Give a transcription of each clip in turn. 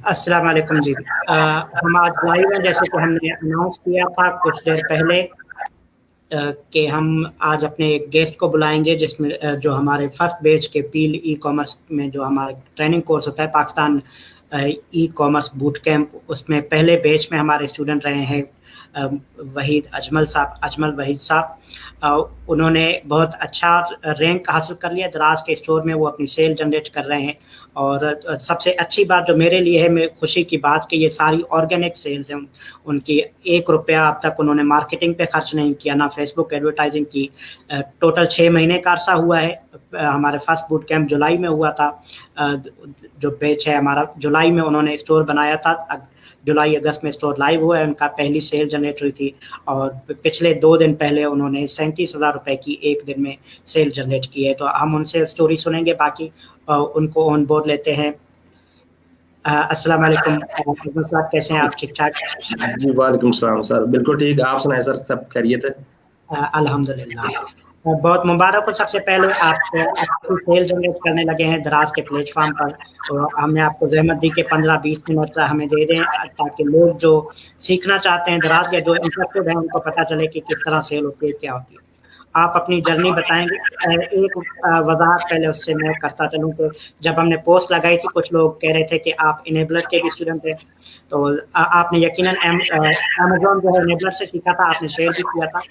अस्सलाम वालेकुम जी। हम आज लाइव हैं, जैसे कि हमने अनाउंस किया था कुछ देर पहले कि हम आज अपने एक गेस्ट को बुलाएंगे, जिसमें जो हमारे फर्स्ट बैच के पील ई कॉमर्स में जो हमारा ट्रेनिंग कोर्स होता है Pakistan e commerce boot camp, उसमें पहले बैच में हमारे स्टूडेंट रहे हैं अजमल वहीद साहब। उन्होंने बहुत अच्छा रैंक हासिल कर लिया दराज के स्टोर में, वो अपनी सेल जनरेट कर रहे हैं। और सबसे अच्छी बात जो मेरे लिए है, मैं खुशी की बात कि ये सारी ऑर्गेनिक सेल्स हैं उनकी। 1 रुपया अब तक उन्होंने मार्केटिंग पे खर्च नहीं किया, ना फेसबुक एडवर्टाइजिंग की। टोटल 6 महीने का अरसा हुआ है। हमारे फर्स्ट बूट कैंप जुलाई में हुआ था। जो बैच है हमारा जुलाई में उन्होंने स्टोर बनाया था, जुलाई अगस्त में स्टोर लाइव हुआ है, उनका पहली सेल जनरेट हुई थी। और पिछले 2 दिन पहले उन्होंने 37,000 रुपए की एक दिन में सेल जनरेट की है। तो हम उनसे स्टोरी सुनेंगे, बाकी उनको ऑन बोर्ड लेते हैं। अस्सलाम वालेकुम अजमल साहब, कैसे हैं आप? ठीक ठाक? जी वालेकुम सलाम सर, बिल्कुल ठीक। आप सुनाए सर, सब खैरियत है? अल्हम्दुलिल्लाह। बहुत मुबारक हो। सबसे पहले आप अच्छी सेल जनरेट करने लगे हैं दराज के प्लेटफॉर्म पर, और हमने आपको जहमत दी कि 15-20 मिनट हमें दे दें, ताकि लोग जो सीखना चाहते हैं दराज या जो इंटरेस्टेड हैं उनको पता चले कि किस तरह सेल होती है, क्या होती है। आप अपनी जर्नी बताएंगे? एक वजाहत पहले उससे मैं करता चलूँ कि जब हमने पोस्ट लगाई थी, कुछ लोग कह रहे थे कि आप इनेबलर के भी स्टूडेंट हैं, तो आपने यकीनन अमेजोन जो है इनेबलर से सीखा था, आपने शेयर भी किया था,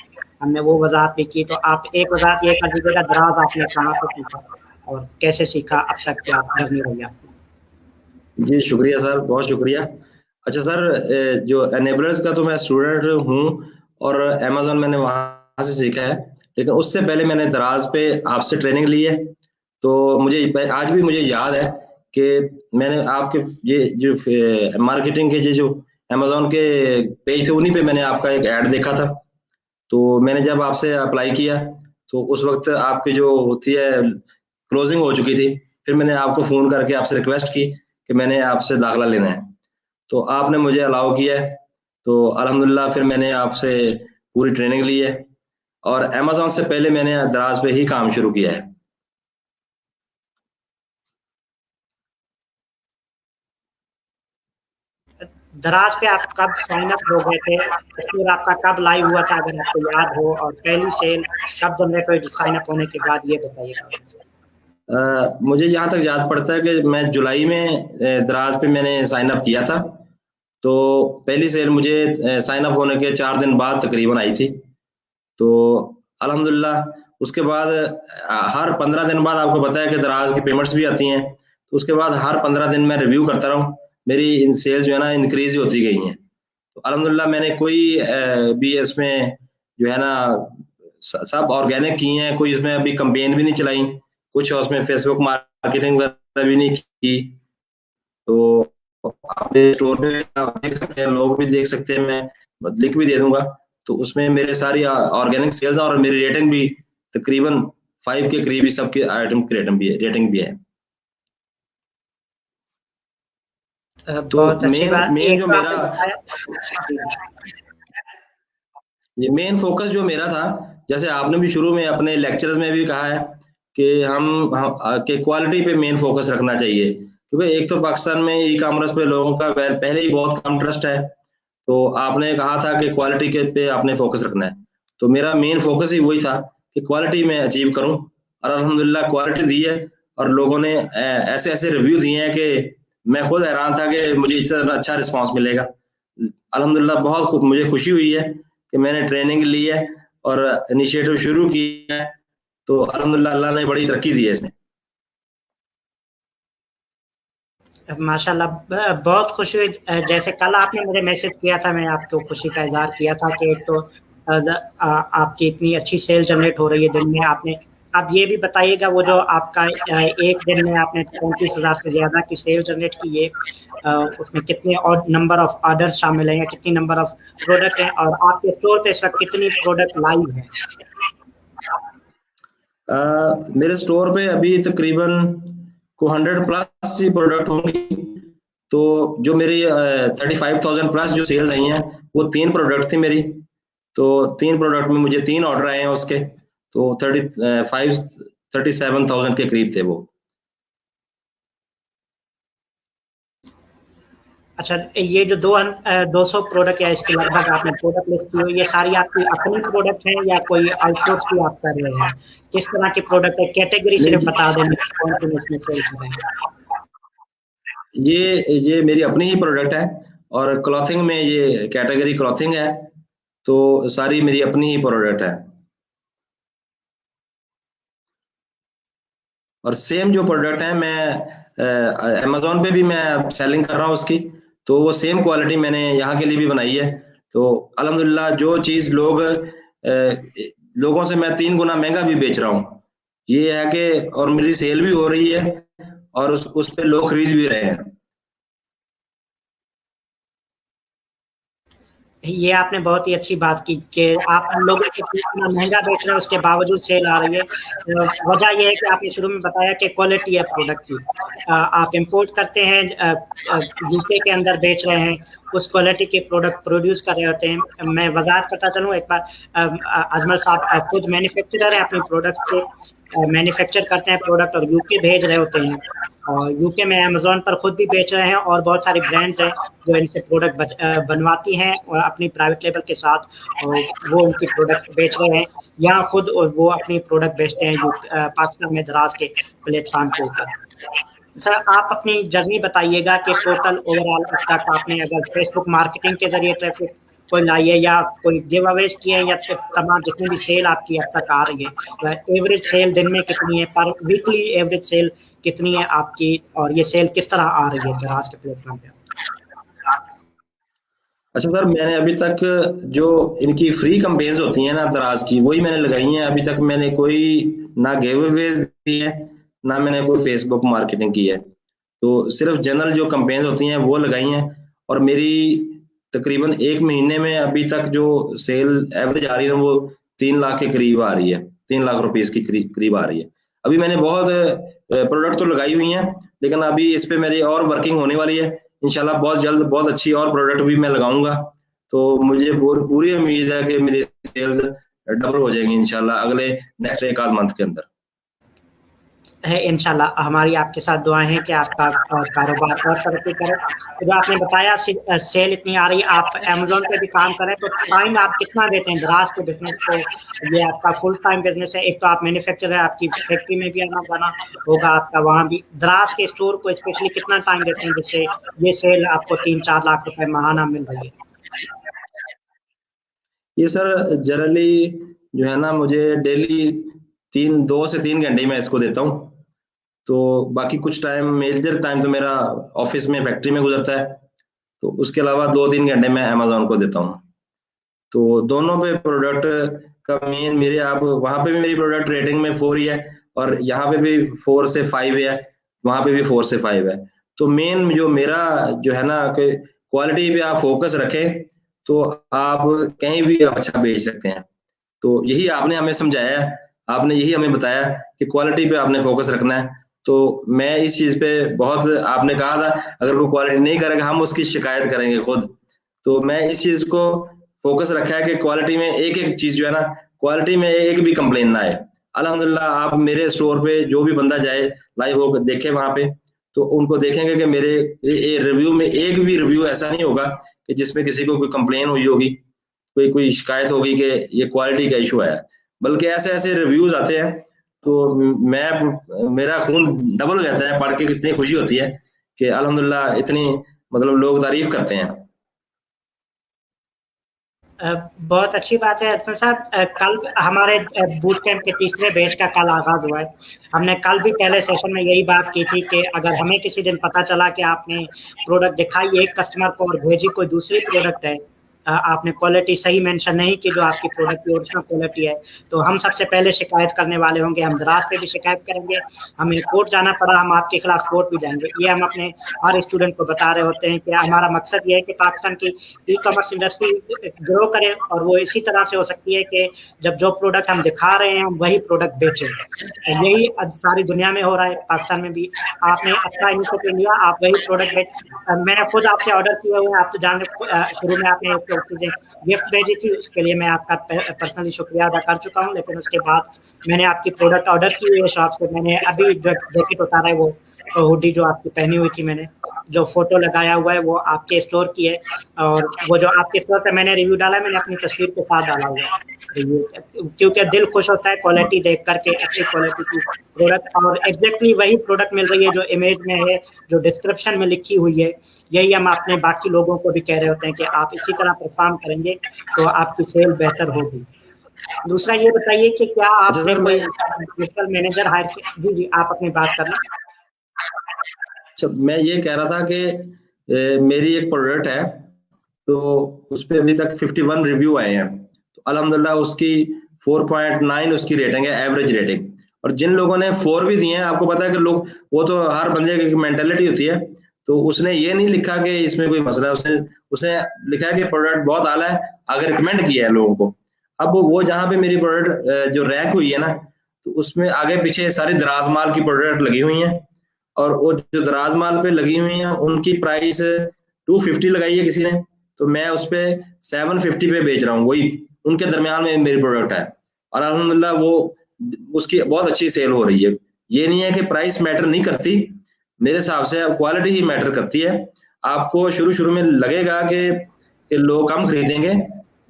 हमने वो वजाहत भी की। तो आप एक वजाहत ये कर दीजिएगा, दराज आपने कहाँ से सीखा और कैसे सीखा, अब तक क्या जर्नी रही आपकी? जी शुक्रिया सर, बहुत शुक्रिया। अच्छा सर, जो एनेबलर्स का तो मैं स्टूडेंट हूँ और अमेजोन मैंने वहाँ से सीखा है, लेकिन उससे पहले मैंने दराज पे आपसे ट्रेनिंग ली है। तो मुझे आज भी मुझे याद है कि मैंने आपके ये जो मार्केटिंग के जो अमेजोन के पेज थे, उन्हीं पे मैंने आपका एक ऐड देखा था। तो मैंने जब आपसे अप्लाई किया तो उस वक्त आपकी जो होती है क्लोजिंग हो चुकी थी। फिर मैंने आपको फ़ोन करके आपसे रिक्वेस्ट की कि मैंने आपसे दाखिला लेना है, तो आपने मुझे अलाउ किया है। तो अल्हम्दुलिल्लाह फिर मैंने आपसे पूरी ट्रेनिंग ली है और अमेजोन से पहले मैंने दराज पे ही काम शुरू किया है। दराज पे आप कब साइन अप हो गए थे? स्टोर आपका कब लाइव हुआ था, अगर आपको याद हो? और पहली सेल कब जनरेट हुई साइन अप होने के बाद, ये बताइएगा। मुझे जहाँ तक याद पड़ता है कि मैं जुलाई में दराज पे मैंने साइन अप किया था। तो पहली सेल मुझे साइन अप होने के 4 दिन बाद तकरीबन आई थी। तो अल्हम्दुलिल्लाह उसके बाद हर 15 दिन बाद, आपको पता है कि दराज की पेमेंट्स भी आती हैं, तो उसके बाद हर 15 दिन मैं रिव्यू करता रहा हूँ, मेरी इन सेल्स जो है ना इंक्रीज होती गई हैं। तो अल्हम्दुलिल्लाह मैंने कोई भी इसमें जो है ना सब ऑर्गेनिक की हैं, कोई इसमें अभी कैंपेन भी नहीं चलाई, कुछ उसमें फेसबुक मार्केटिंग वगैरह भी नहीं की। तो आप स्टोर पे आप देख सकते हैं, लोग भी देख सकते हैं, मैं लिंक भी दे दूंगा। तो उसमें मेरे सारी ऑर्गेनिक सेल्स और मेरी रेटिंग भी तकरीबन 5 के करीब ही सबके आइटम की रेटिंग भी है। तो बहुत अच्छी बात। मेन जो मेरा बताया ये मेन फोकस जो मेरा था, जैसे आपने भी शुरू में अपने लेक्चर्स में भी कहा है कि हम के क्वालिटी पे मेन फोकस रखना चाहिए, क्योंकि एक तो पाकिस्तान में ई कॉमर्स पे लोगों का पहले ही बहुत कम ट्रस्ट है। तो आपने कहा था कि क्वालिटी के पे आपने फोकस रखना है, तो मेरा मेन फोकस ही वही था कि क्वालिटी में अचीव करूं, और अल्हम्दुलिल्लाह क्वालिटी दी है। और लोगों ने ऐसे ऐसे रिव्यू दिए हैं कि मैं खुद हैरान था कि मुझे इससे अच्छा रिस्पांस मिलेगा। अल्हम्दुलिल्लाह बहुत मुझे खुशी हुई है कि मैंने ट्रेनिंग ली है और इनिशिएटिव शुरू किया है। तो अल्हम्दुलिल्लाह अल्लाह ने बड़ी तरक्की दी है इसमें। माशाल्लाह, बहुत खुशी हुई। जैसे कल आपने मुझे मैसेज किया था, मैं आपको खुशी का इजहार किया था कि एक तो आपकी इतनी अच्छी सेल जनरेट हो रही है दिन में। आपने अब ये भी बताइएगा, वो जो आपका एक दिन में आपने 35,000 से ज्यादा की सेल जनरेट की है, उसमें कितने और नंबर ऑफ ऑर्डर शामिल हैं, या कितनी नंबर ऑफ प्रोडक्ट हैं, और आपके स्टोर पे इस वक्त कितनी प्रोडक्ट लाइव है? मेरे स्टोर पे अभी तकरीबन को 100 प्लस ही प्रोडक्ट होंगी। तो जो मेरी 35,000 प्लस जो सेल्स आई हैं, वो 3 प्रोडक्ट थी मेरी। तो 3 प्रोडक्ट में मुझे 3 ऑर्डर आए हैं उसके, तो 37,000 के करीब थे वो। अच्छा, ये जो 200 प्रोडक्ट या इसके लगभग आपने प्रोडक्ट लिस्ट की हो, ये सारी आपकी अपनी प्रोडक्ट हैं या कोई आउटसोर्स भी आप कर रहे हैं? किस तरह की प्रोडक्ट है? कैटेगरी नहीं सिर्फ जी, बता दें मुझे, कौन-सी इसमें सेल कर रहे हैं? ये मेरी अपनी ही प्रोडक्ट है और क्लॉथिंग में ये कैटेगरी क्लॉथिंग है, तो सारी मेरी अपनी ही प्रोडक्ट है। और सेम जो प्रोडक्ट है मैं अमेज़न पे भी मैं सेलिंग कर रहा हूँ उसकी, तो वो सेम क्वालिटी मैंने यहाँ के लिए भी बनाई है। तो अल्हम्दुलिल्लाह जो चीज़ लोगों से मैं 3 गुना महँगा भी बेच रहा हूँ। ये है कि और मेरी सेल भी हो रही है और उस पे लोग खरीद भी रहे हैं। ये आपने बहुत ही अच्छी बात की कि आप लोगों को इतना महँगा बेच रहे हैं, उसके बावजूद सेल आ रही है। वजह ये है कि आपने शुरू में बताया कि क्वालिटी है प्रोडक्ट की। आप इम्पोर्ट करते हैं, यूके के अंदर बेच रहे हैं, उस क्वालिटी के प्रोडक्ट प्रोड्यूस कर रहे होते हैं। मैं वज़ाहत करता चलूँ एक बार, अजमल साहब खुद मैन्युफैक्चरर हैं, अपनी प्रोडक्ट्स के मैन्युफैक्चर करते हैं प्रोडक्ट और यूके भेज रहे होते हैं, और यूके में अमेज़न पर खुद भी बेच रहे हैं, और बहुत सारी ब्रांड्स हैं जो इनसे प्रोडक्ट बनवाती हैं और अपनी प्राइवेट लेबल के साथ, और वो उनकी प्रोडक्ट बेच रहे हैं। यहाँ खुद वो अपनी प्रोडक्ट बेचते हैं पाकिस्तान में दराज के प्लेटफॉर्म के ऊपर। सर, आप अपनी जर्नी बताइएगा कि टोटल ओवरऑल अब तक आपने अगर फेसबुक मार्केटिंग के जरिए ट्रैफिक कोई लाई है, या कोई गिव अवेज किए हैं, या तमाम जितनी भी सेल आपकी अब तक आ रही है, एवरेज सेल दिन में कितनी है, पर वीकली एवरेज सेल कितनी है आपकी, और ये सेल किस तरह आ रही है दराज के प्लेटफॉर्म पे? अच्छा सर, मैंने अभी तक जो इनकी फ्री कैंपेन्स होती हैं ना दराज की, वही मैंने लगाई हैं। अभी तक मैंने कोई ना गिव अवेज दी है, ना मैंने कोई फेसबुक मार्केटिंग की है। तो सिर्फ जनरल जो कैंपेन्स होती हैं वो लगाई हैं, और मेरी तकरीबन 1 महीने में अभी तक जो सेल एवरेज आ रही है वो 3 लाख के करीब आ रही है, 3 लाख रुपीस की करीब आ रही है। अभी मैंने बहुत प्रोडक्ट तो लगाई हुई हैं, लेकिन अभी इस पे मेरी और वर्किंग होने वाली है। इंशाल्लाह बहुत जल्द बहुत अच्छी और प्रोडक्ट भी मैं लगाऊंगा। तो मुझे पूरी उम्मीद है कि मेरी सेल्स डबल हो जाएंगी इंशाल्लाह अगले नेक्स्ट 1 आध मंथ के अंदर है। इंशाल्लाह हमारी आपके साथ दुआएं हैं कि आपका कारोबार और तरक्की करे। तो जो आपने बताया सेल इतनी आ रही है, आप अमेज़न पे भी काम करें, तो टाइम आप कितना देते हैं दराज के बिजनेस को? ये आपका फुल टाइम बिजनेस है, एक तो आप मैन्युफैक्चरर है, आपकी फैक्ट्री में भी आना जाना होगा आपका, वहाँ भी दराज के स्टोर को स्पेशली कितना टाइम देते हैं जिससे ये सेल आपको 3-4 लाख रुपए माहाना मिल रही है? ये सर जनरली जो है ना, मुझे डेली 2 से 3 घंटे मैं इसको देता हूँ। तो बाकी कुछ टाइम, मेजर टाइम तो मेरा ऑफिस में फैक्ट्री में गुजरता है। तो उसके अलावा 2-3 घंटे मैं अमेज़न को देता हूँ। तो दोनों पे प्रोडक्ट का मेन मेरे, आप वहाँ पे भी मेरी प्रोडक्ट रेटिंग में 4 ही है, और यहाँ पे भी 4 से 5 है, वहाँ पे भी 4 से 5 है। तो मेन जो मेरा जो है ना कि क्वालिटी पे आप फोकस रखें, तो आप कहीं भी आप अच्छा बेच सकते हैं। तो यही आपने हमें समझाया है, आपने यही हमें बताया कि क्वालिटी पे आपने फोकस रखना है। तो मैं इस चीज पे बहुत, आपने कहा था अगर वो क्वालिटी नहीं करेगा हम उसकी शिकायत करेंगे खुद। तो मैं इस चीज को फोकस रखा है कि क्वालिटी में एक एक चीज जो है ना, क्वालिटी में एक भी कंप्लेन ना आए। अल्हम्दुलिल्लाह आप मेरे स्टोर पे जो भी बंदा जाए, लाइव हो देखे वहां पे, तो उनको देखेंगे कि मेरे रिव्यू में एक भी रिव्यू ऐसा नहीं होगा कि जिसमें किसी को कोई कंप्लेन हुई होगी, कोई शिकायत होगी कि ये क्वालिटी का इशू है। बल्कि ऐसे ऐसे रिव्यूज आते हैं, तो मेरा खून डबल हो जाता है, पढ़ के कितनी खुशी होती है कि अल्हम्दुलिल्लाह इतनी मतलब लोग तारीफ करते हैं। बहुत अच्छी बात है अजमल साहब। कल हमारे बूट कैंप के तीसरे बैच का कल आगाज हुआ है। हमने कल भी पहले सेशन में यही बात की थी कि अगर हमें किसी दिन पता चला कि आपने प्रोडक्ट दिखाई एक कस्टमर को और भेजी कोई दूसरी प्रोडक्ट है, आपने क्वालिटी सही मेंशन नहीं की जो आपकी प्रोडक्ट की ओरिजिनल क्वालिटी है, तो हम सबसे पहले शिकायत करने वाले होंगे। हम दराज पे भी शिकायत करेंगे, हमें कोर्ट जाना पड़ा हम आपके खिलाफ कोर्ट भी जाएंगे। ये हम अपने हर स्टूडेंट को बता रहे होते हैं कि हमारा मकसद ये है कि पाकिस्तान की ई कॉमर्स इंडस्ट्री ग्रो करे, और वो इसी तरह से हो सकती है कि जब जो प्रोडक्ट हम दिखा रहे हैं हम वही प्रोडक्ट बेचें। यही सारी दुनिया में हो रहा है, पाकिस्तान में भी आपने अच्छा इनिशिएटिव लिया, आप वही प्रोडक्ट बेच। मैंने खुद आपसे ऑर्डर किए हुए हैं, आप तो जान शुरू में आपने चीजें गिफ्ट भेजी थी, उसके लिए मैं आपका पर्सनली शुक्रिया अदा कर चुका हूँ। लेकिन उसके बाद मैंने आपकी प्रोडक्ट ऑर्डर की हुई है शॉप से। मैंने अभी जो जैकेट उतारा है वो हुडी जो आपकी पहनी हुई थी मैंने, जो फोटो लगाया हुआ है वो आपके स्टोर की है, और वो जो आपके स्टोर पे मैंने रिव्यू डाला है मैंने अपनी तस्वीर के साथ डाला हुआ है रिव्यू, क्योंकि दिल खुश होता है क्वालिटी देख करके, अच्छी क्वालिटी की प्रोडक्ट, और एग्जैक्टली वही प्रोडक्ट मिल रही है जो इमेज में है, जो डिस्क्रिप्शन में लिखी हुई है। यही हम अपने बाकी लोगों को भी कह रहे होते हैं कि आप इसी तरह परफॉर्म करेंगे तो आपकी सेल बेहतर होगी। दूसरा ये बताइए कि क्या आपने कोई डिजिटल मैनेजर हायर किया? जी जी, आप अपनी बात कर लें। अच्छा, मैं ये कह रहा था कि मेरी एक प्रोडक्ट है तो उस पर अभी तक 51 रिव्यू आए हैं, तो अल्हम्दुलिल्लाह उसकी 4.9 उसकी रेटिंग है, एवरेज रेटिंग। और जिन लोगों ने 4 भी दिए हैं, आपको पता है कि लोग, वो तो हर बंदे की मेंटेलिटी होती है, तो उसने ये नहीं लिखा कि इसमें कोई मसला है, उसने लिखा है कि प्रोडक्ट बहुत आला है, अगर रिकमेंड किया है लोगों को। अब वो जहाँ पे मेरी प्रोडक्ट जो रैंक हुई है ना, तो उसमें आगे पीछे सारी दराज माल की प्रोडक्ट लगी हुई हैं, और वो जो दराज माल पे लगी हुई हैं उनकी प्राइस 250 लगाई है किसी ने, तो मैं उस पे 750 पे बेच रहा हूँ, वही उनके दरमियान में मेरी प्रोडक्ट है, और अल्हम्दुलिल्लाह वो उसकी बहुत अच्छी सेल हो रही है। ये नहीं है कि प्राइस मैटर नहीं करती, मेरे हिसाब से क्वालिटी ही मैटर करती है। आपको शुरू में लगेगा कि लोग कम खरीदेंगे,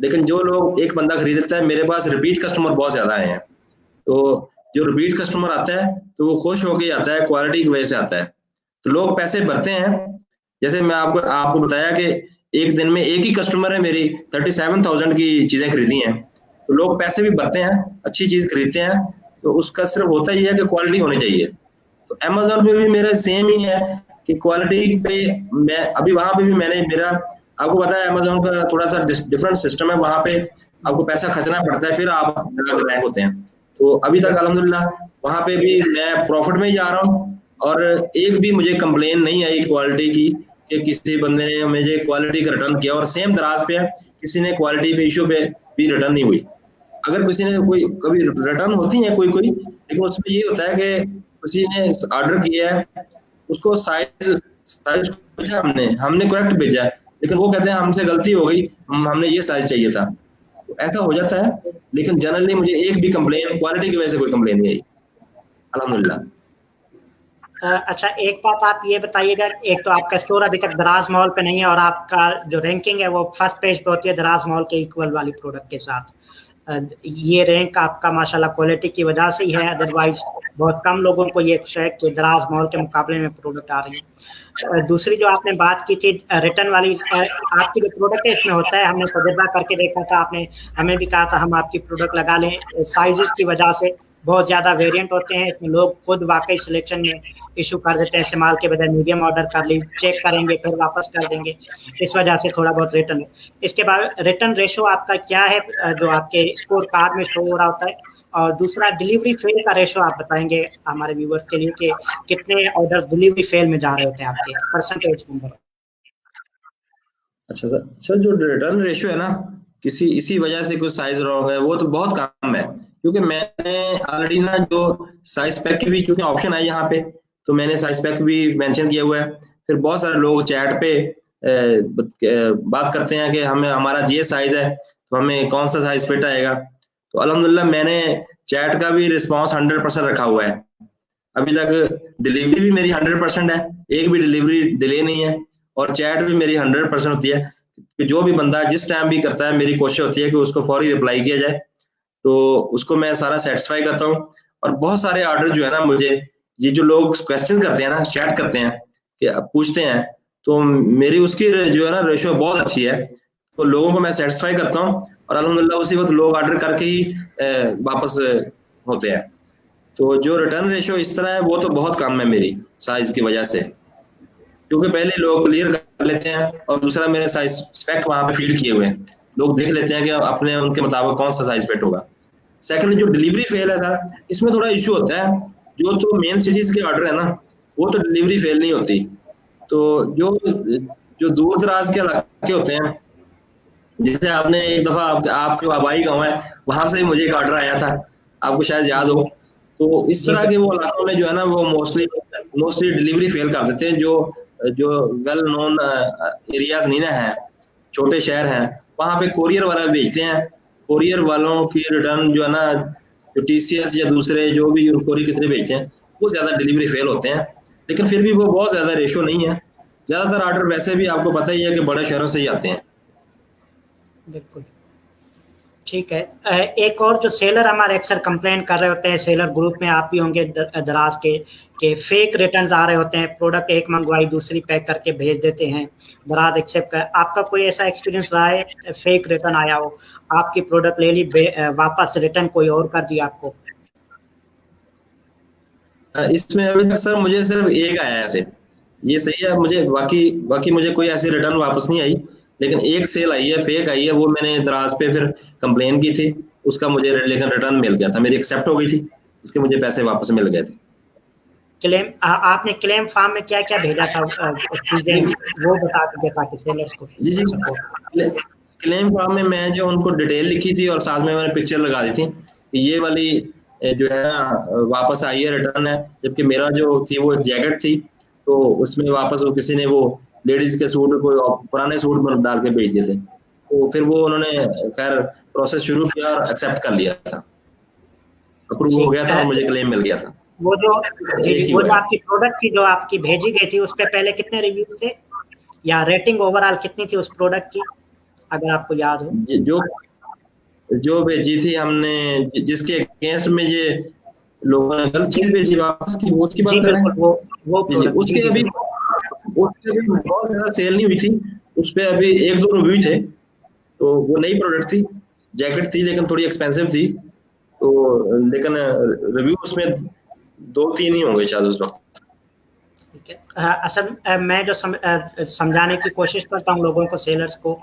लेकिन जो लोग एक बंदा खरीदता है, मेरे पास रिपीट कस्टमर बहुत ज्यादा आए हैं, तो जो रिपीट कस्टमर आता है तो वो खुश होके आता है, क्वालिटी की वजह से आता है, तो लोग पैसे भरते हैं। जैसे मैं आपको बताया कि एक दिन में एक ही कस्टमर है मेरी 37,000 की चीजें खरीदी हैं, तो लोग पैसे भी भरते हैं, अच्छी चीज खरीदते हैं, तो उसका सिर्फ होता ही है कि क्वालिटी होनी चाहिए। तो अमेजोन पे भी मेरा सेम ही है कि क्वालिटी पे मैं अभी वहां पे भी मैंने मेरा, आपको पता है अमेजोन का थोड़ा सा डिफरेंट सिस्टम है, वहां पे आपको पैसा खर्चना पड़ता है, फिर आप रैंक होते हैं। तो अभी तक अल्हम्दुलिल्लाह वहां पे भी मैं प्रॉफिट में ही जा रहा हूँ, और एक भी मुझे कंप्लेन नहीं आई क्वालिटी की कि किसी बंदे ने मुझे क्वालिटी का रिटर्न किया, और सेम दराज पे है, किसी ने क्वालिटी पे इशू पे भी रिटर्न नहीं हुई। अगर किसी ने कोई कभी रिटर्न होती है कोई लेकिन उसमें ये होता है कि किसी ने ऑर्डर किया है, उसको साइज भेजा, हमने करेक्ट भेजा है, लेकिन वो कहते हैं हमसे गलती हो गई, हमने ये साइज चाहिए था, तो ऐसा हो जाता है। लेकिन जनरली मुझे एक भी कंप्लेन क्वालिटी की वजह से कोई कंप्लेन नहीं आई, अल्हम्दुलिल्लाह। अच्छा, एक बात आप ये बताइएगा, एक तो आपका स्टोर अभी तक दराज मॉल पे नहीं है, और आपका जो रैंकिंग है वो फर्स्ट पेज पे होती है दराज मॉल के इक्वल वाली प्रोडक्ट के साथ। ये रैंक आपका माशाल्लाह क्वालिटी की वजह से ही है, अदरवाइज बहुत कम लोगों को ये शक कि दराज मॉल के मुकाबले में प्रोडक्ट आ रही है। दूसरी जो आपने बात की थी रिटर्न वाली, आपकी जो प्रोडक्ट है इसमें होता है, हमने तजुर्बा करके देखा था, आपने हमें भी कहा था हम आपकी प्रोडक्ट लगा लें, साइजेस की वजह से बहुत ज़्यादा वेरिएंट होते हैं इसमें, लोग खुद वाकई सिलेक्शन में इशू कर देते हैं, इस्तेमाल के बजाय मीडियम ऑर्डर कर ली, चेक करेंगे फिर वापस कर देंगे, इस वजह से थोड़ा बहुत रिटर्न है। इसके बाद रिटर्न रेशो आपका क्या है जो आपके स्कोर कार्ड में शो हो रहा होता है, और दूसरा डिलीवरी फेल का रेशो आप बताएंगे हमारे व्यूवर्स के लिए कि कितने ऑर्डर्स डिलीवरी फेल में जा रहे होते हैं आपके, परसेंटेज नंबर। अच्छा सर, जो रिटर्न रेशियो है ना, इसी वजह से कुछ साइज रॉन्ग है, वो तो बहुत कम है, क्योंकि मैंने ऑलरेडी ना जो साइज पैक की भी क्योंकि ऑप्शन है यहाँ पे, तो मैंने साइज पैक भी मेंशन किया हुआ है। फिर बहुत सारे लोग चैट पे बात करते हैं कि हमारा ये साइज है तो हमें कौन सा साइज फिट आएगा, तो अल्हम्दुलिल्लाह मैंने चैट का भी रिस्पॉन्स 100% रखा हुआ है। अभी तक डिलीवरी भी मेरी 100% है, एक भी डिलीवरी डिले नहीं है, और चैट भी मेरी 100% होती है कि जो भी बंदा जिस टाइम भी करता है, मेरी कोशिश होती है कि उसको फौरी रिप्लाई किया जाए, तो उसको मैं सारा सेटिस्फाई करता हूँ। और बहुत सारे ऑर्डर जो है ना, मुझे ये जो लोग क्वेश्चन करते हैं ना, चैट करते हैं कि पूछते हैं, तो मेरी उसकी जो है ना रेशियो बहुत अच्छी है, तो लोगों को मैं सेटिस्फाई करता हूँ, और अल्हम्दुलिल्लाह उसी वक्त लोग ऑर्डर करके ही वापस होते हैं। तो जो रिटर्न रेशियो इस तरह है वो तो बहुत कम है मेरी साइज की वजह से, क्योंकि पहले लोग क्लियर कर लेते हैं, और दूसरा मेरे साइज स्पेक वहां पे फीड किए हुए हैं, लोग देख लेते हैं कि अपने उनके मुताबिक कौन सा साइज फिट होगा। सेकंड, जो डिलीवरी फेल है सर, इसमें थोड़ा इशू होता है, जो तो मेन सिटीज के ऑर्डर है ना, वो तो डिलीवरी फेल नहीं होती, तो जो दूर दराज के इलाके होते हैं, जैसे आपने एक दफा आपके आबाई गाँव है, वहां से मुझे एक ऑर्डर आया था, आपको शायद याद हो, तो इस तरह के वो इलाकों में जो है ना, वो मोस्टली डिलीवरी फेल कर देते हैं, जो वेल नोन एरियाज नहीं ना है, छोटे शहर हैं, वहां पे कोरियर वाला भेजते हैं, कोरियर वालों की रिटर्न जो है ना, जो TCS या दूसरे जो भी कोरियर कितने भेजते हैं, वो ज्यादा डिलीवरी फेल होते हैं, लेकिन फिर भी वो बहुत ज्यादा रेशो नहीं है, زیادہ تر آرڈر ویسے بھی آپ کو پتہ ہی ہے کہ بڑے شہروں سے ہی آتے ہیں. بالکل ٹھیک ہے. ایک اور جو سیلر ہمارے اکثر کمپلین کر رہے ہوتے ہیں, سیلر گروپ میں آپ بھی ہوں گے دراز کے, کہ فیک ریٹرنز آ رہے ہوتے ہیں, پروڈکٹ ایک منگوائی دوسری پیک کر کے بھیج دیتے ہیں, دراز ایکسیپٹ کر. آپ کا کوئی ایسا ایکسپیرینس رہا ہے فیک ریٹرن آیا ہو, آپ کی پروڈکٹ لے لی, واپس ریٹرن کوئی اور کر دیا آپ کو؟ اس میں ابھی تک سر مجھے صرف ایک آیا ہے ایسے, یہ صحیح ہے, مجھے باقی مجھے کوئی ایسی ریٹرن واپس نہیں آئی, لیکن ایک سیل آئی ہے فیک آئی ہے, وہ میں نے دراز پہ پھر کمپلین کی تھی, اس کا مجھے لیکن ریٹرن مل گیا تھا, میری ایکسیپٹ ہو گئی تھی, اس کے مجھے پیسے واپس مل گئے تھے. کلیم آپ نے کلیم فارم میں کیا کیا بھیجا تھا چیزیں, وہ بتا دیجیے تاکہ سیلرس کو جی سپورٹ. کلیم فارم میں میں جو ان کو ڈیٹیل لکھی تھی اور ساتھ میں نے پکچر لگا دی تھی کہ یہ والی جو ہے واپس آئی ہے, ریٹرن ہے, جبکہ میرا جو تھی وہ ایک جیکٹ تھی, تو اس میں واپس وہ کسی نے وہ لیڈیز کے سوٹ کوئی پرانے سوٹ ڈال کے بھیج دیے تھے, تو پھر وہ انہوں نے خیر پروسیس شروع کیا اور ایکسیپٹ کر لیا تھا, اپروو ہو گیا تھا اور مجھے کلیم مل گیا تھا. وہ جو ایک ہی وہ ہوا جو ہے. آپ کی پروڈکٹ تھی جو آپ کی بھیجی گئی تھی, اس پہ پہلے کتنے ریویو تھے یا ریٹنگ اوور آل کتنی تھی اس پروڈکٹ کی, اگر آپ کو یاد ہو؟ جو بھیجی تھی ہم نے, جس کے اگینسٹ میں یہ لوگوں نے غلط چیز بھیجی واپس کی, وہ اس کی جی بات کر رہے بالکل, ہیں. وہ جی پروڈکٹ, اس کے ابھی بہت زیادہ سیل نہیں ہوئی تھی, اس پہ ابھی 1-2 ریویو تھے, تو وہ نئی پروڈکٹ تھی, جیکٹ تھی لیکن تھوڑی ایکسپینسو تھی, تو لیکن ریویو اس میں 2-3 ہی ہوں گے شاید اس وقت. اصل میں جو سمجھانے کی کوشش کرتا ہوں لوگوں کو, سیلرز کو,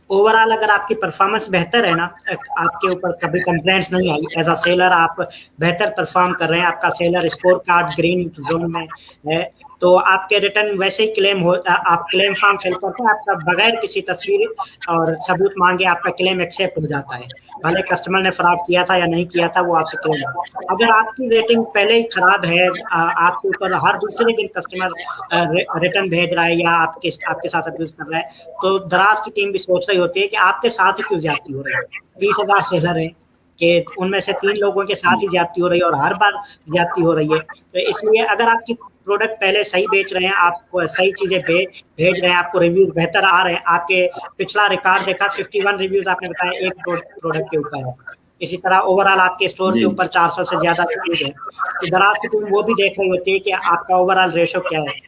اوور آل اگر آپ کی پرفارمنس بہتر ہے نا, آپ کے اوپر کبھی کمپلینٹس نہیں آئی, ایز اے سیلر آپ بہتر پرفارم کر رہے ہیں, آپ کا seller score card green zone میں ہے, تو آپ کے ریٹرن ویسے ہی کلیم ہو, آپ کلیم فارم فل کرتے ہیں, آپ کا بغیر کسی تصویر اور ثبوت مانگے آپ کا کلیم ایکسیپٹ ہو جاتا ہے, بھلے کسٹمر نے فراڈ کیا تھا یا نہیں کیا تھا, وہ آپ سے کلیم. اگر آپ کی ریٹنگ پہلے ہی خراب ہے, آپ کے اوپر ہر دوسرے دن کسٹمر ریٹرن بھیج رہا ہے یا آپ کے ساتھ ابیوز کر رہا ہے, تو دراز کی ٹیم بھی سوچ رہی ہوتی ہے کہ آپ کے ساتھ ہی کیوں زیادتی ہو رہی ہے. 30,000 سیلر ہیں کہ ان میں سے 3 لوگوں کے ساتھ ہی زیادتی ہو رہی ہے اور ہر بار زیادتی ہو رہی ہے, تو اس لیے اگر آپ کی پروڈکٹ پہلے صحیح بیچ رہے ہیں, آپ کو صحیح چیزیں بھیج رہے ہیں, آپ کو ریویوز بہتر آ رہے ہیں, آپ کے پچھلا ریکارڈ دیکھا 51 ریویوز آپ نے بتایا ایک پروڈکٹ کے اوپر ہے, اسی طرح اوور آل آپ کے اسٹور کے اوپر 400 سے زیادہ ریویوز ہیں, تو دراز کی ٹیم وہ بھی دیکھ رہی ہوتی ہے کہ آپ کا اوور آل ریشو کیا ہے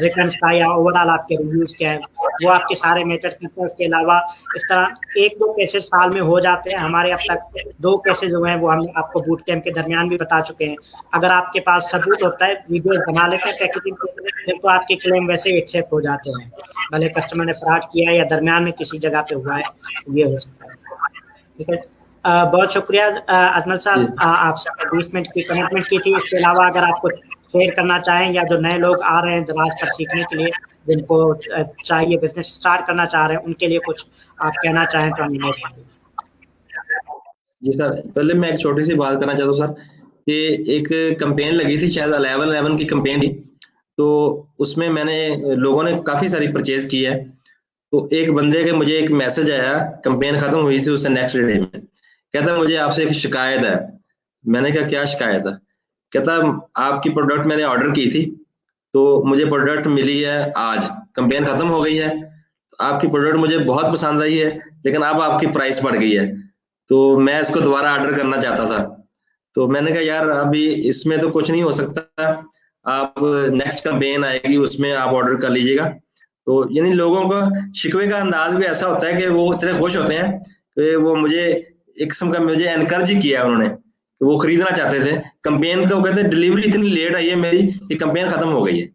ریٹرنس کا, یا اوور آل آپ کے ریویوز کیا ہے, وہ آپ کے سارے میٹر کرتے ہیں. اس کے علاوہ اس طرح 1-2 کیسز سال میں ہو جاتے ہیں, ہمارے اب تک 2 کیسز ہوئے ہیں, وہ ہم آپ کو بوٹ کیمپ کے درمیان بھی بتا چکے ہیں. اگر آپ کے پاس ثبوت ہوتا ہے, ویڈیوز بنا لیتے ہیں پیکیجنگ کے, پھر تو آپ کے کلیم ویسے ہی ایکسیپٹ ہو جاتے ہیں, بھلے کسٹمر نے فراڈ کیا ہے یا درمیان میں کسی جگہ پہ ہوا ہے, یہ ہو سکتا ہے. ٹھیک ہے, بہت شکریہ اجمل صاحب, آپ سے 20 منٹ کی کمٹمنٹ کی تھی. اس کے علاوہ اگر آپ کچھ شیئر کرنا چاہیں, یا جو نئے لوگ آ رہے ہیں دراز پر سیکھنے کے لیے, جن کو چاہیے بزنس اسٹارٹ کرنا چاہ رہے ہیں, ان کے لیے کچھ آپ کہنا چاہیں تو ہم انویسٹ. جی سر, پہلے میں ایک چھوٹی سی بات کرنا چاہتا ہوں سر, کہ ایک کمپین لگی تھی شاید 11/11 کی کمپین تھی, تو اس میں نے لوگوں نے کافی ساری پرچیز کی ہے, تو ایک بندے کے مجھے ایک میسج آیا, کمپین ختم ہوئی تھی, اس سے نیکسٹ ڈے میں کہتا مجھے آپ سے ایک شکایت ہے. میں نے کہا کیا شکایت ہے؟ کہتا آپ کی پروڈکٹ میں نے آرڈر کی تھی, تو مجھے پروڈکٹ ملی ہے آج, کمپین ختم ہو گئی ہے, آپ کی پروڈکٹ مجھے بہت پسند آئی ہے, لیکن اب آپ کی پرائس بڑھ گئی ہے, تو میں اس کو دوبارہ آرڈر کرنا چاہتا تھا. تو میں نے کہا یار ابھی اس میں تو کچھ نہیں ہو سکتا, آپ نیکسٹ کمپین آئے گی اس میں آپ آرڈر کر لیجیے گا. تو یعنی لوگوں کا شکوے کا انداز بھی ایسا ہوتا ہے کہ وہ اتنے خوش ہوتے ہیں کہ وہ مجھے ایک قسم کا مجھے انکرج کیا انہوں نے, کہ وہ خریدنا چاہتے تھے کمپین کا, وہ کہتے ہیں ڈلیوری اتنی لیٹ آئی ہے میری کہ کمپین ختم ہو گئی ہے.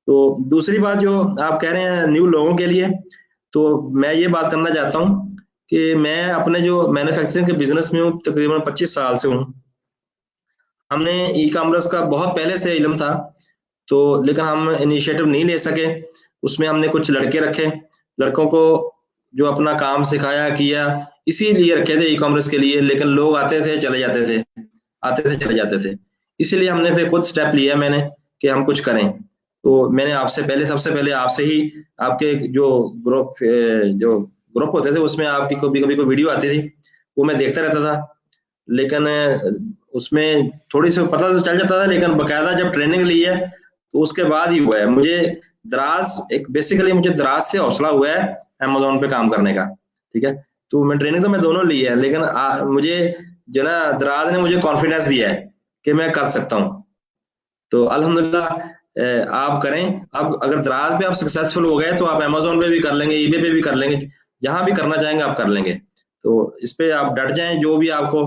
تو دوسری بات جو آپ کہہ رہے ہیں نیو لوگوں کے لیے, تو میں یہ بات کرنا چاہتا ہوں کہ میں اپنے جو مینوفیکچرنگ کے بزنس میں ہوں تقریباً 25 سال سے ہوں. ہم نے ای کامرس کا بہت پہلے سے علم تھا, تو لیکن ہم انیشیٹو نہیں لے سکے. اس میں ہم نے کچھ لڑکے رکھے, لڑکوں کو جو اپنا کام سکھایا کیا, اسی لیے رکھے تھے ای کامرس کے لیے, لیکن لوگ آتے تھے چلے جاتے تھے, آتے تھے چلے جاتے تھے. اسی لیے ہم نے پھر خود سٹیپ لیا میں نے کہ ہم کچھ کریں. تو میں نے آپ سے پہلے, سب سے پہلے آپ سے ہی, آپ کے جو گروپ ہوتے تھے اس میں آپ کی کبھی کوئی ویڈیو آتی تھی, وہ میں دیکھتا رہتا تھا, لیکن اس میں تھوڑی سی پتہ تو چل جاتا تھا, لیکن باقاعدہ جب ٹریننگ لی ہے تو اس کے بعد ہی ہوا ہے. مجھے दराज एक बेसिकली मुझे दराज से हौसला हुआ है अमेजोन पे काम करने का, ठीक है। तो मैं ट्रेनिंग तो मैं दोनों ली है, लेकिन मुझे जो ना दराज ने मुझे कॉन्फिडेंस दिया है कि मैं कर सकता हूँ। तो अल्हम्दुलिल्लाह आप करें। अब अगर दराज पे आप सक्सेसफुल हो गए तो आप अमेजोन पे भी कर लेंगे, ईबे पे भी कर लेंगे, जहां भी करना चाहेंगे आप कर लेंगे। तो इस पे आप डट जाएं, जो भी आपको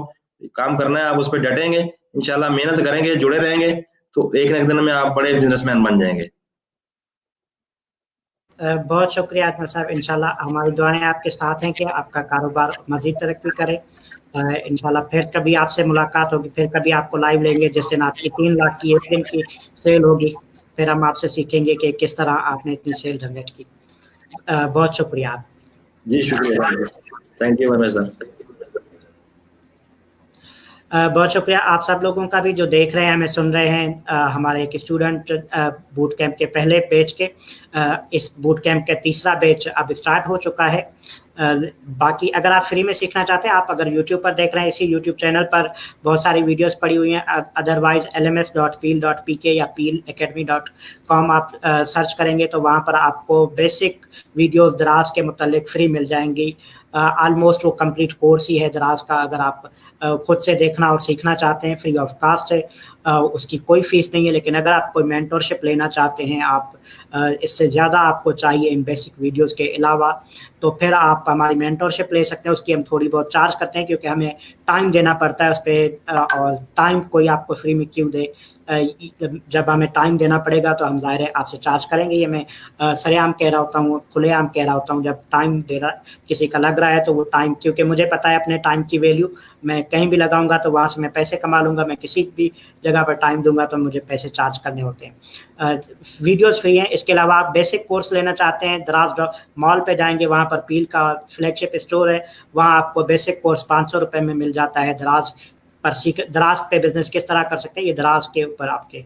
काम करना है आप उस पर डटेंगे, इंशाल्लाह मेहनत करेंगे, जुड़े रहेंगे, तो एक न एक दिन में आप बड़े बिजनेसमैन बन जाएंगे। बहुत शुक्रिया अजमल साहब, इंशाल्लाह हमारी दुआएं आपके साथ हैं कि आपका कारोबार मजीद तरक्की करे। इंशाल्लाह फिर कभी आपसे मुलाकात होगी, फिर कभी आपको लाइव लेंगे जिस दिन आपकी 3 लाख की एक दिन की सेल होगी, फिर हम आपसे सीखेंगे कि किस तरह आपने इतनी सेल जनरेट की। बहुत शुक्रिया आप। जी शुक्रिया, thank you very much sir. बहुत शुक्रिया आप सब लोगों का भी जो देख रहे हैं, हमें सुन रहे हैं। हमारे एक स्टूडेंट बूट कैंप के पहले बैच के, इस बूट कैंप का तीसरा बैच अब स्टार्ट हो चुका है। बाकी अगर आप फ्री में सीखना चाहते हैं, आप अगर यूट्यूब पर देख रहे हैं, इसी यूट्यूब चैनल पर बहुत सारी वीडियोस पड़ी हुई हैं। अदरवाइज lms.peel.pk या peelacademy.com आप सर्च करेंगे तो वहाँ पर आपको बेसिक वीडियोस दराज के मुतालिक फ्री मिल जाएंगी। ऑलमोस्ट वो कंप्लीट कोर्स ही है दराज का। अगर आप खुद से देखना और सीखना चाहते हैं, फ्री ऑफ कास्ट है, उसकी कोई फीस नहीं है। लेकिन अगर आप कोई मेंटरशिप लेना चाहते हैं, आप इससे ज़्यादा आपको चाहिए इन बेसिक वीडियोस के अलावा, तो फिर आप हमारी मेंटरशिप ले सकते हैं। उसकी हम थोड़ी बहुत चार्ज करते हैं क्योंकि हमें टाइम देना पड़ता है उस पर, और टाइम कोई आपको फ्री में क्यों दे। जब हमें टाइम देना पड़ेगा तो हम ज़ाहिर है आपसे चार्ज करेंगे। ये मैं सरेआम कह रहा होता हूँ, खुलेआम कह रहा होता हूँ। जब टाइम दे रहा किसी का लग रहा है तो वो टाइम, क्योंकि मुझे पता है अपने टाइम की वैल्यू, मैं कहीं भी लगाऊंगा तो वहाँ से मैं पैसे कमा लूँगा। मैं किसी भी जगह पर टाइम दूंगा तो मुझे पैसे चार्ज करने होते हैं। वीडियोस फ्री हैं। इसके अलावा आप बेसिक कोर्स लेना चाहते हैं, दराज मॉल पे जाएंगे, वहाँ पर पील का फ्लैगशिप स्टोर है, वहाँ आपको बेसिक कोर्स 500 रुपये में मिल जाता है। दराज पर दराज पे बिजनेस किस तरह कर सकते हैं, ये दराज के ऊपर आपके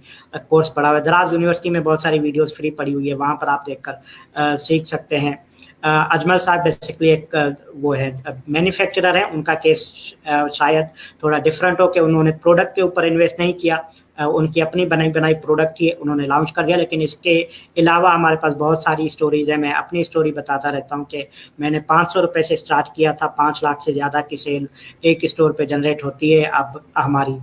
कोर्स पड़ा हुआ है। दराज यूनिवर्सिटी में बहुत सारी वीडियोस फ्री पड़ी हुई है, वहाँ पर आप देखकर सीख सकते हैं। अजमल साहब बेसिकली एक वो है मैन्युफैक्चरर है। उनका केस शायद थोड़ा डिफरेंट हो कि उन्होंने प्रोडक्ट के ऊपर इन्वेस्ट नहीं किया, उनकी अपनी बनाई प्रोडक्ट थी, उन्होंने लॉन्च कर दिया। लेकिन इसके अलावा हमारे पास बहुत सारी स्टोरीज है। मैं अपनी स्टोरी बताता रहता हूँ कि मैंने 500 रुपये से स्टार्ट किया था, 5 लाख से ज़्यादा की सेल एक स्टोर पे जनरेट होती है। अब हमारी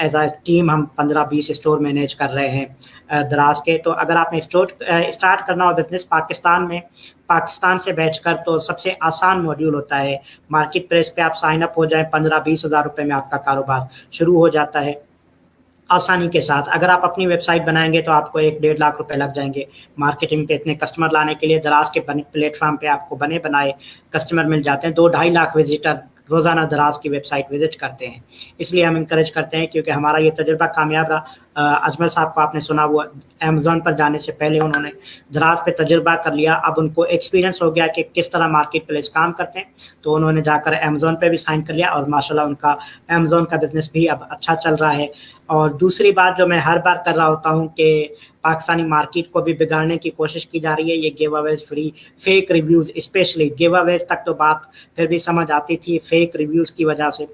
एज अ टीम हम 15-20 स्टोर मैनेज कर रहे हैं दराज के। तो अगर आपने स्टार्ट करना हो बिजनेस पाकिस्तान में, पाकिस्तान से बैठकर, तो सबसे आसान मॉड्यूल होता है मार्केट प्लेस पे। आप साइन अप हो जाएं, 15-20 हज़ार रुपये में आपका कारोबार शुरू हो जाता है आसानी के साथ। अगर आप अपनी वेबसाइट बनाएंगे तो आपको 1-1.5 लाख रुपए लग जाएंगे मार्केटिंग पे। इतने कस्टमर लाने के लिए दराज के प्लेटफॉर्म पे आपको बने बनाए कस्टमर मिल जाते हैं। 2-2.5 लाख विजिटर रोज़ाना दराज की वेबसाइट विजिट करते हैं। इसलिए हम इंकरेज करते हैं क्योंकि हमारा ये तजुर्बा कामयाब रहा। अजमल साहब को आपने सुना, वो अमेज़न पर जाने से पहले उन्होंने दराज पे तजुर्बा कर लिया। अब उनको एक्सपीरियंस हो गया कि किस तरह मार्केट प्लेस काम करते हैं, तो उन्होंने जाकर अमेज़न पे भी साइन कर लिया और माशाल्लाह उनका अमेज़न का बिजनेस भी अब अच्छा चल रहा है। और दूसरी बात जो मैं हर बार कर रहा होता हूँ कि पाकिस्तानी मार्केट को भी बिगाड़ने की कोशिश की जा रही है। ये give Awez free, fake reviews, specially give Awez तक तो बात फिर भी समझ आती थी, फेक रिव्यूज़ की वजह से।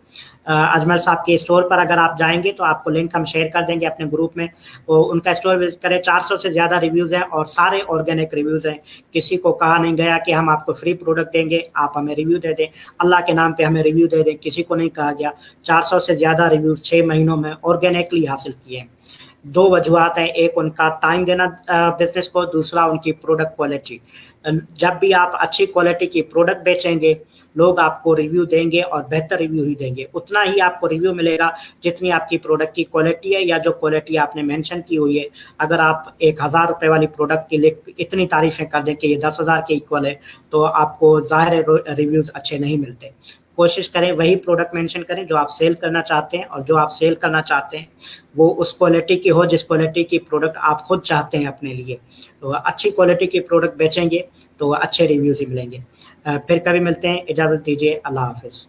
अजमल साहब के स्टोर पर अगर आप जाएंगे तो आपको लिंक हम शेयर कर देंगे अपने ग्रुप में, वो उनका स्टोर विजिट करें। 400 से ज़्यादा रिव्यूज़ हैं और सारे ऑर्गेनिक रिव्यूज़ हैं। किसी को कहा नहीं गया कि हम आपको फ्री प्रोडक्ट देंगे, आप हमें रिव्यू दे दें, अल्लाह के नाम पे हमें रिव्यू दे दें, किसी को नहीं कहा गया। 400 से ज़्यादा रिव्यूज़ 6 महीनों में ऑर्गेनिकली हासिल किए हैं। 2 वजूहत हैं, एक उनका टाइम देना बिजनेस को, दूसरा उनकी प्रोडक्ट क्वालिटी। जब भी आप अच्छी क्वालिटी की प्रोडक्ट बेचेंगे, लोग आपको रिव्यू देंगे और बेहतर रिव्यू ही देंगे। उतना ही आपको रिव्यू मिलेगा जितनी आपकी प्रोडक्ट की क्वालिटी है या जो क्वालिटी आपने मेंशन की हुई है। अगर आप 1000 रुपये वाली प्रोडक्ट की इतनी तारीफ़ें कर दें कि ये 10,000 के इक्वल है, तो आपको ज़ाहिर है रिव्यूज़ अच्छे नहीं मिलते। कोशिश करें वही प्रोडक्ट मेंशन करें जो आप सेल करना चाहते हैं, और जो आप सेल करना चाहते हैं वो उस क्वालिटी की हो जिस क्वालिटी की प्रोडक्ट आप खुद चाहते हैं अपने लिए। तो अच्छी क्वालिटी की प्रोडक्ट बेचेंगे तो अच्छे रिव्यूज़ ही मिलेंगे। फिर कभी मिलते हैं, इजाज़त दीजिए, अल्लाह हाफ़िज़।